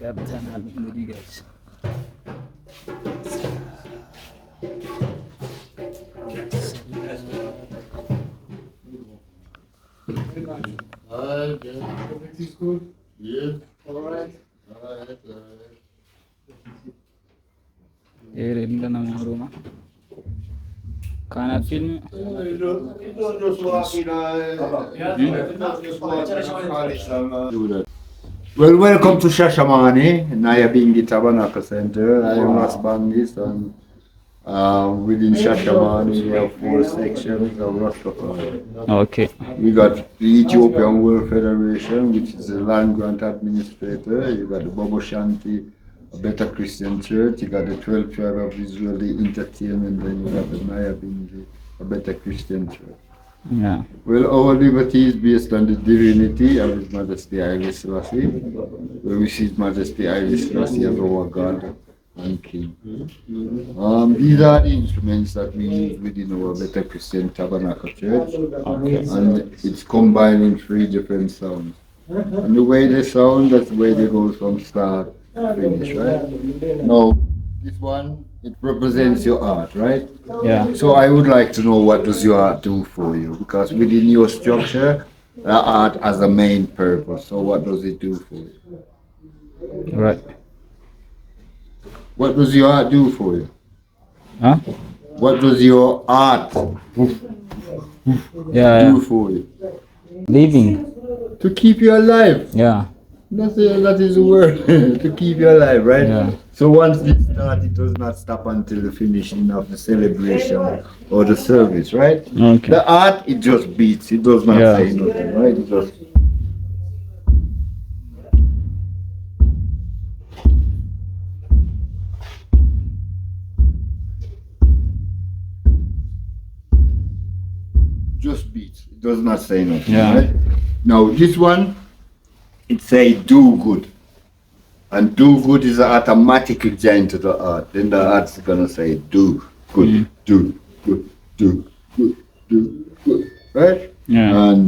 ገብተናል እንግዲህ ጋይስ Everything's good? Yeah. All right. Here in the room. Can I film? Well, welcome to Shashamane, Nayabingi Tabernacle Center. I am Rasbandis, and within Shashamane we have 4 sections of Rastafari. Okay. We got the Ethiopian World Federation, which is the land grant administrator. You got the Bobo Shanti, a Better Christian Church. You got the 12 Tribe of Israel, the Entertainment, then you got the Nayabingi, a Better Christian Church. Yeah. Well, our liberty is based on the divinity of His Majesty Haile Selassie. We see His Majesty Haile Selassie as our God and King. These are the instruments that we use within our Better Christian Tabernacle Church. Okay. And it's combined in 3 different sounds. And the way they sound, that's the way they go from start to finish, right? Now, this one, it represents your art, right? Yeah. So I would like to know, what does your art do for you? Because within your structure, the art has a main purpose. So what does it do for you? Right. What does your art do for you? Huh? What does your art Yeah. do for you? Living. To keep you alive. Yeah. That is the word. To keep you alive, right? Yeah. So once this starts, it does not stop until the finishing of the celebration or the service, right? Okay. The art, it just beats. It does not Yeah. say nothing, right? It just... just beats. It does not say nothing, Yeah. right? Now this one, it say do good. And do good is automatically joined to the art. Then the art's gonna say do good, do good, do good, do good, right? Yeah. And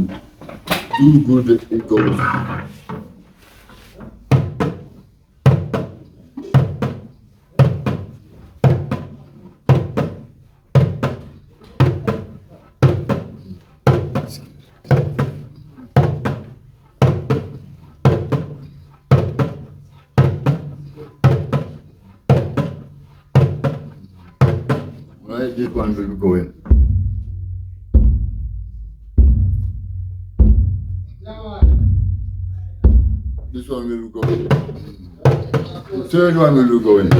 do good, it goes. Right, this one will go in. This one will go in. The third one will go in.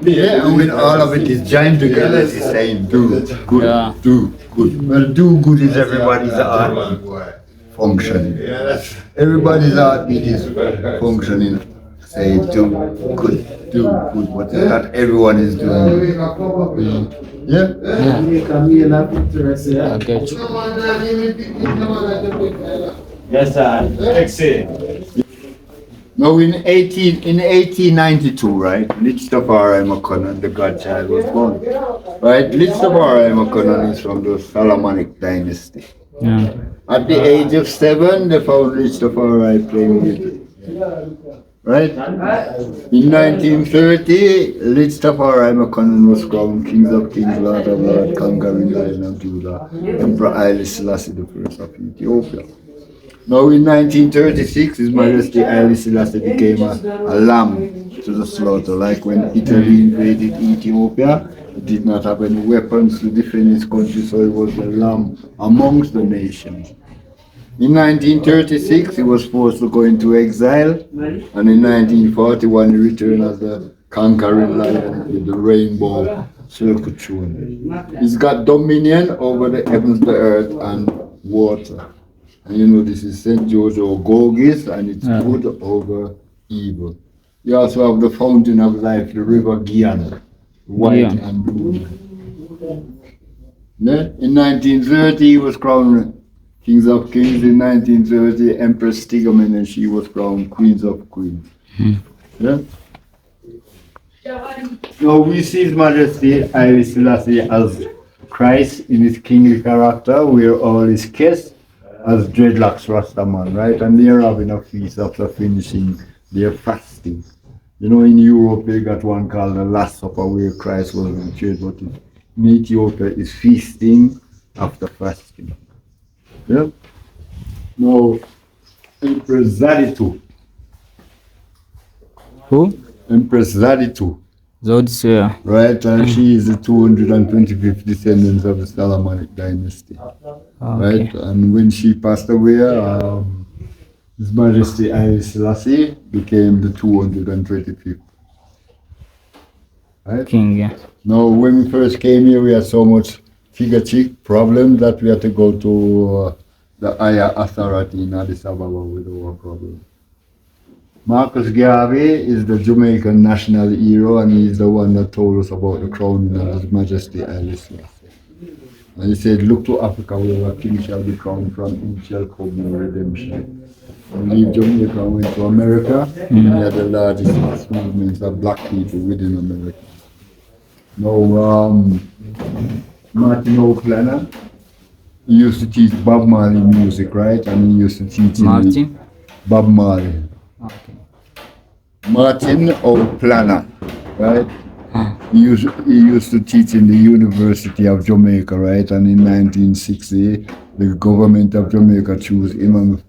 Yeah, and when all of it is joined together, it's saying do good, Yeah. do good. Well, do good is everybody's art functioning. Everybody's heartbeat is functioning. Say do good, but not everyone is doing it. Yeah? I get you. Yes, sir. Excellent. Now in 1892, right, Rastafari Makonnen, the godchild, was born. Right, Rastafari Makonnen is from the Solomonic dynasty. Yeah. At the age of 7, they found Rastafari playing music. Right? In 1930, Rastafari Makonnen was crowned King of Kings, Lord of Lords, conquering Lion of Judah, Emperor Haile Selassie I of Ethiopia. Now in 1936, His Majesty Haile Selassie became a lamb to the slaughter. Like when Italy invaded Ethiopia, it did not have any weapons to defend its country, so it was a lamb amongst the nations. In 1936, he was forced to go into exile, and in 1941, he returned as the conquering lion with the rainbow circle throne. He's got dominion over the heavens, the earth, and water. And you know, this is St. George Gorgis, and it's good over evil. You also have the fountain of life, the river Gyan, white Gyan. and blue. Then in 1930, he was crowned Kings of Kings. In 1930, Empress Shashamane, and she was crowned Queens of Queens. Yeah? Now we see His Majesty Haile Selassie as Christ in his kingly character, where all his guests as dreadlocks Rastaman, right? And they're having a feast after finishing their fasting. You know, in Europe they got one called the Last Supper where Christ was betrayed, but in Ethiopia is feasting after fasting. Yeah? Now, Empress Zaditu. Who? Empress Zaditu. Zodisea. Right, and she is the 225th descendant of the Salamanic dynasty. Right, and when she passed away, His Majesty Haile Selassie became the 225th. Right? King, yeah. Now, when we first came here, we had so much figure check problem that we had to go to the higher authority in Addis Ababa with our problem. Marcus Garvey is the Jamaican national hero, and he's the one that told us about the crowning of His Majesty Haile Selassie. And he said, look to Africa where a king shall be crowned from, him shall come no redemption. And leave Jamaica and went to America, and they are the largest mass movements of black people within America. Now, Martin O'Connor, he used to teach Bob Marley music, right? And he used to teach Martin? Bob Marley. Okay. Martin O'Connor, right? He used to teach in the University of Jamaica, right? And in 1960, the government of Jamaica chose him and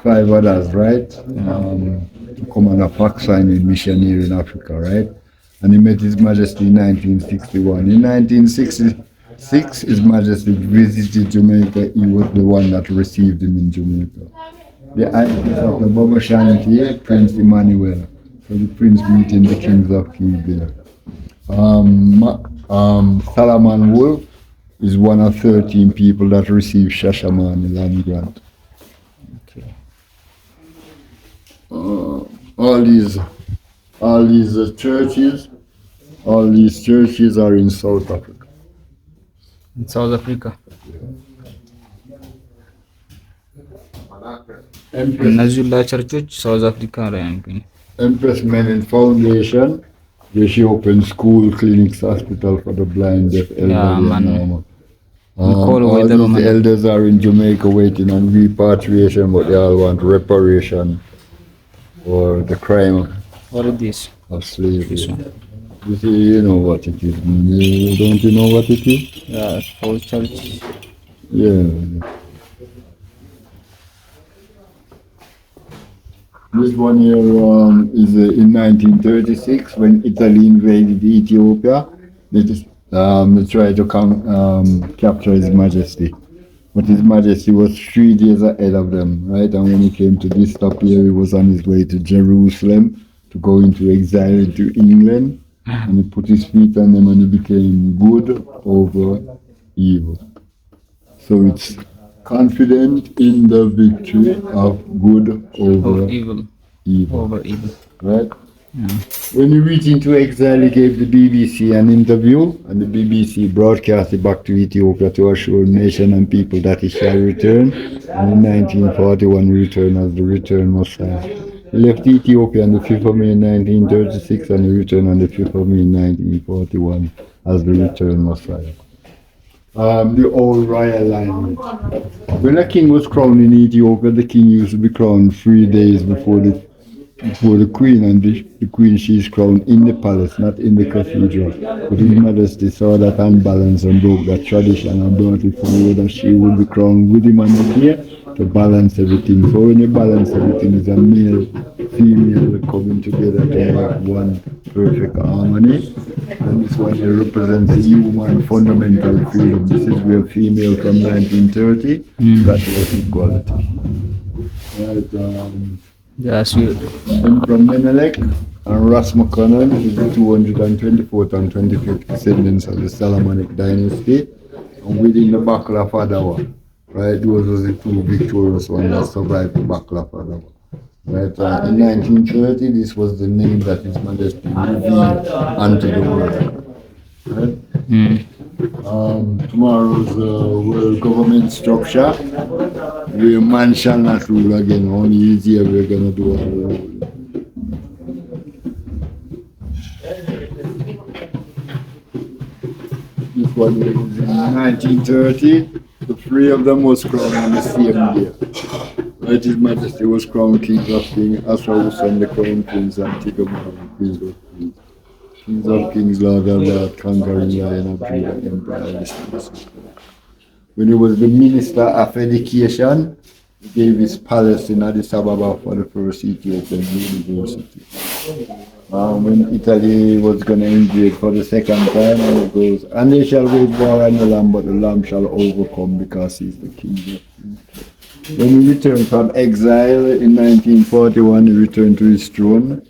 five others, right? To come on a pack signing missionary in Africa, right? And he met His Majesty in 1961. In 1966, His Majesty visited Jamaica. He was the one that received him in Jamaica. The island of the Baba Shanti, Prince Emmanuel. So the prince meeting the kings of kings there. Solomon Wolf is one of 13 people that received Shashamane land grant. Okay. All these churches are in South Africa. In South Africa. እነዚህ ሁላ ቸርቾች ሳውዝ አፍሪካ ላይ ነው። Empress Menen Foundation, where she opened school, clinics, hospital for the blind, deaf, elderly, all these elders are in Jamaica waiting on repatriation, but they all want reparation for the crime What is this? of slavery. You see, you know what it is. Don't you know what it is? Yeah, Falls Church. Yeah. This one here is in 1936 when Italy invaded Ethiopia. They tried to capture His Majesty. But His Majesty was 3 days ahead of them, right? And when he came to this stop here, he was on his way to Jerusalem to go into exile to England. And he put his feet on them and he became good over evil. So it's confident in the victory of good over evil. Over evil. Right? Yeah. When he went into exile, he gave the BBC an interview, and the BBC broadcast it back to Ethiopia to assure nation and people that he shall return. And in 1941, he returned as the return Messiah. He left Ethiopia on the 5th of May 1936, and he returned on the 5th of May 1941 as the return Messiah. The old royal line. When a king was crowned in Ethiopia, the king used to be crowned 3 days before the queen, and the queen, she is crowned in the palace, not in the cathedral. But His Majesty saw that unbalance and broke that tradition and brought it forward that she would be crowned with him on the day to balance everything. So when you balance everything, is a male, female coming together to make one perfect harmony. And this one here represents the human fundamental freedom. This is where female from 1930 got equality. Right, Yes, we. Emperor Menelik and Ras McConnell is the 224th and 25th descendants of the Salamanic dynasty, and within the Battle of Adawa, right, those were the 2 victorious ones that survived the Battle of Adawa. Right, in 1930, this was the name that His Majesty revealed unto the world. Right? Tomorrow's world government structure, where man shall not rule again. Only is here we're gonna do all the ruling. This one is in 1930. The three of them was crowned on the same day. Right, His Majesty was crowned King of Kings, Asarus and the Crown Prince, and Tigomar, Prince of Kings. Kings of Kings, Lord of Lords, conquering Lion of Judah, Emperor Haile Selassie I. When he was the Minister of Education, he gave his palace in Addis Ababa for the first Ethiopian university. When Italy was going to invade for the second time, and it goes, and they shall wage war on the Lamb, but the Lamb shall overcome because he is the King of Kings. When he returned from exile in 1941, he returned to his throne.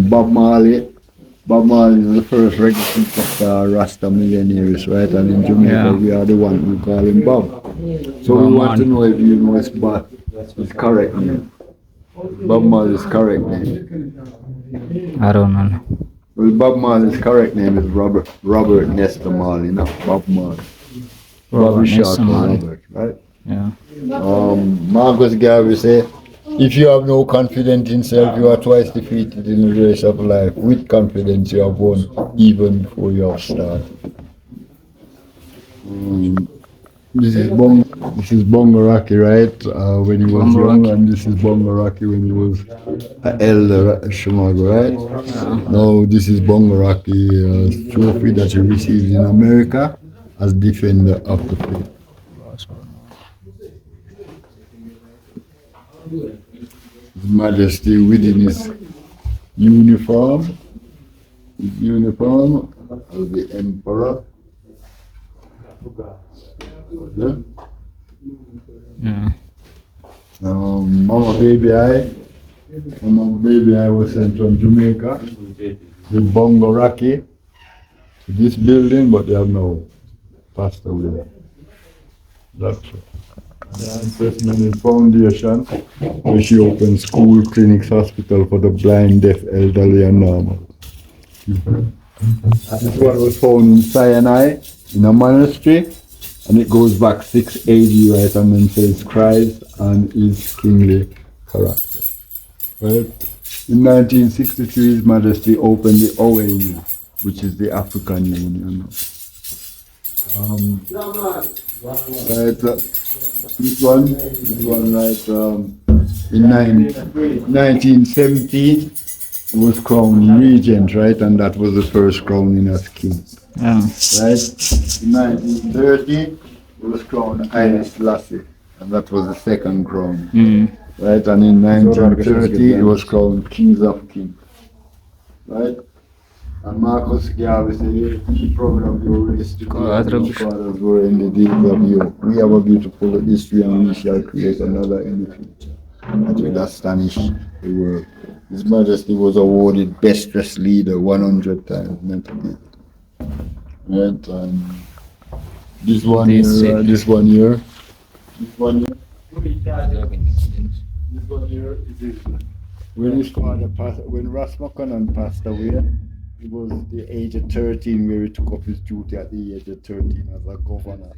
Bob Marley is the first registered superstar Rasta millionaires, right? And in Jamaica, we are the one who call him Bob. So we want to know if you know his correct name. Bob Marley's correct name. I don't know. Well, Bob Marley's correct name is Robert Nestor Marley, not Bob Marley. Bobby short for Robert, right? Yeah. Marcus Garvey said, if you have no confidence in self, you are twice defeated in the race of life. With confidence, you have won even before you have started. This is Bongaraki, right? When he was young, and this is Bongaraki when he was an elder at Shamago, right? Now this is Bongaraki trophy that he received in America as defender of the faith. His Majesty within his uniform as the Emperor. Mama Baby I was sent from Jamaica with Bongaraki to this building, but they have now passed away. That's the Shashemene Foundation, where she opened school, clinics, hospital for the blind, deaf, elderly, and normal. This one was found in Sinai in a monastery, and it goes back 6 AD, right? And then says Christ and his kingly character. Right? In 1963, His Majesty opened the OAU, which is the African Union. Right, this one, right, in 1917, he was crowned regent, right, and that was the first crowning as king. Yeah. Right, in 1930, he was crowned Haile Selassie, and that was the second crown. Right, and in 1930, he was crowned King of Kings. Right. And Marcus Garvey said, be proud of your race because your fathers were in the days of you. We have a beautiful history and we shall create another in the future that will astonish the world. His Majesty was awarded Best Dressed Leader 100 times, not again. Right, and this one here is when his father passed, when Ras McConnell passed away, it was the age of 13 where he took up his duty at the age of 13 as a governor.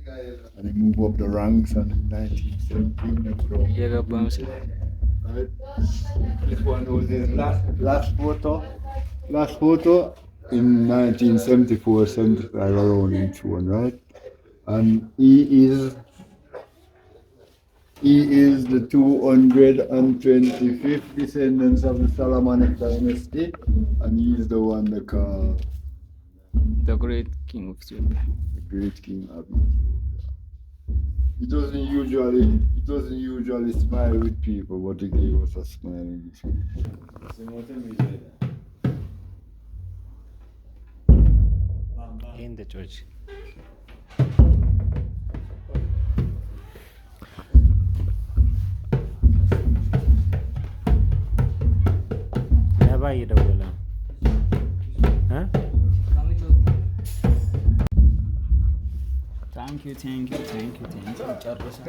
And he moved up the ranks, and in 1917 he crowned. Right? This one was his last photo in 1974, 75 around in throne, right? And he is the 225th descendants of the Shashamane dynasty, and he is the one they call The great king of Ethiopia. the great king of Ethiopia. He doesn't usually smile with people, but he gave us a smile in this one. In the church. Never eat a bola. Huh? ቴንክ ዩ ጨርሰን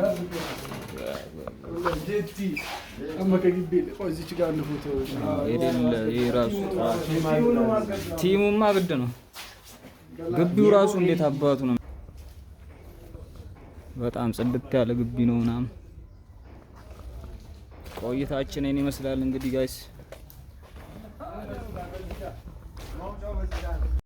ቲሙማ ግድ ነው። ግቢው ራሱ እንዴት አባቱ ነው። በጣም ጽድት ያለ ግቢ ነው ምናምን። ቆይታችን እኔ ይመስላል እንግዲህ ጋይስ